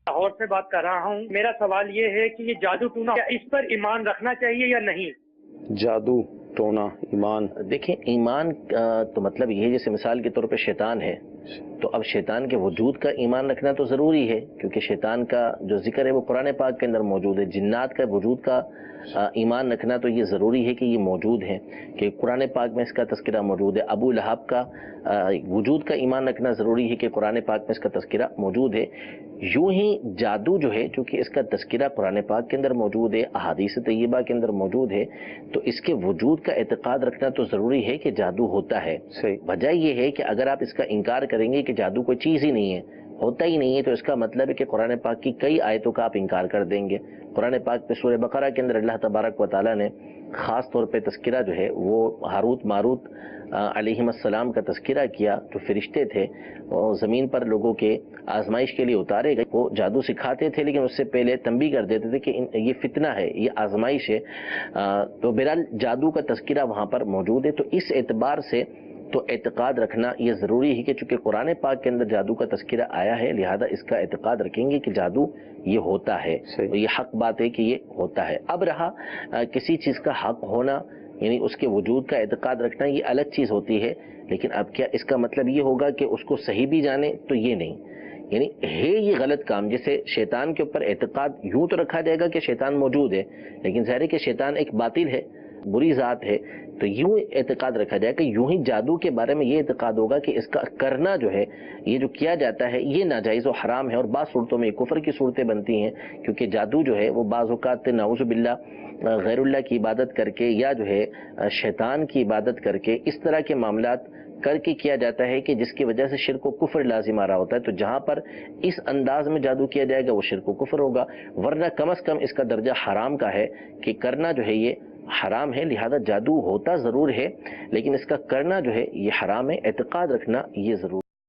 लाहौर से बात कर रहा हूँ। मेरा सवाल ये है कि ये जादू टूना, क्या इस पर ईमान रखना चाहिए या नहीं? जादू टोना ईमान, देखें ईमान तो मतलब ये, जैसे मिसाल के तौर पे शैतान है, तो अब शैतान के वजूद का ईमान रखना तो ज़रूरी है, क्योंकि शैतान का जो जिक्र है वो कुरान पाक के अंदर मौजूद है। जिन्नात का वजूद का ईमान रखना तो ये ज़रूरी है कि ये मौजूद है, कि कुरान पाक में इसका तज़किरा मौजूद है। अबू लहब का वजूद का ईमान रखना ज़रूरी है कि कुरान पाक में इसका तज़किरा मौजूद है। यूं ही जादू जो है, चूँकि इसका तज़किरा कुरान पाक के अंदर मौजूद है, अहादीस तय्यबा के अंदर मौजूद है, तो इसके वजूद का एतक़ाद रखना तो ज़रूरी है कि जादू होता है। सही। वजह यह है कि अगर आप इसका इनकार करेंगे कि जादू कोई चीज़ ही नहीं है, होता ही नहीं है, तो इसका मतलब है कि कुरान पाक की कई आयतों का आप इनकार कर देंगे। कुरान पाक में सूरह बकरा के अंदर अल्लाह तबारक व तआला ने ख़ास तौर पे तज़किरा जो है वो हारूत मारूत अलैहिस्सलाम का तज़किरा किया, जो फरिश्ते थे और ज़मीन पर लोगों के आजमाइश के लिए उतारे गए। वो जादू सिखाते थे, लेकिन उससे पहले तंबीह कर देते थे कि ये फितना है, ये आजमाइश है। तो बहरहाल जादू का तज़किरा वहाँ पर मौजूद है। तो इस एतबार से तो एतक़ाद रखना ये ज़रूरी है कि चूँकि कुरान पाक के अंदर जादू का तज़किरा आया है, लिहाजा इसका एतक़ाद रखेंगे कि जादू ये होता है, तो ये हक़ बात है कि ये होता है। अब रहा किसी चीज़ का हक़ होना, यानी उसके वजूद का एतक़ाद रखना, ये अलग चीज़ होती है। लेकिन अब क्या इसका मतलब ये होगा कि उसको सही भी जाने? तो ये नहीं, यानी है ये गलत काम। जैसे शैतान के ऊपर एतक़ाद यूँ तो रखा जाएगा कि शैतान मौजूद है, लेकिन ज़ाहिर है कि शैतान एक बातिल है, बुरी ज़ात है, तो यूँ एतक़ाद रखा जाएगा। यूँ ही जादू के बारे में ये एतक़ाद होगा कि इसका करना जो है, ये जो किया जाता है, ये नाजायज़ और हराम है, और बाज़ सूरतों में कुफ्र की सूरतें बनती हैं, क्योंकि जादू जो है वो बाज़ औक़ात नाऊज़ु बिल्लाह गैरुल्लाह की इबादत करके या जो है शैतान की इबादत करके इस तरह के मामलात करके किया जाता है कि जिसकी वजह से शिर्क व कुफ्र लाजिम आ रहा होता है। तो जहाँ पर इस अंदाज में जादू किया जाएगा वो शिर्क व कुफ्र होगा, वरना कम अज़ कम इसका दर्जा हराम का है कि करना जो है ये हराम है। लिहाजा जादू होता ज़रूर है, लेकिन इसका करना जो है ये हराम है। एतक़ाद रखना ये ज़रूर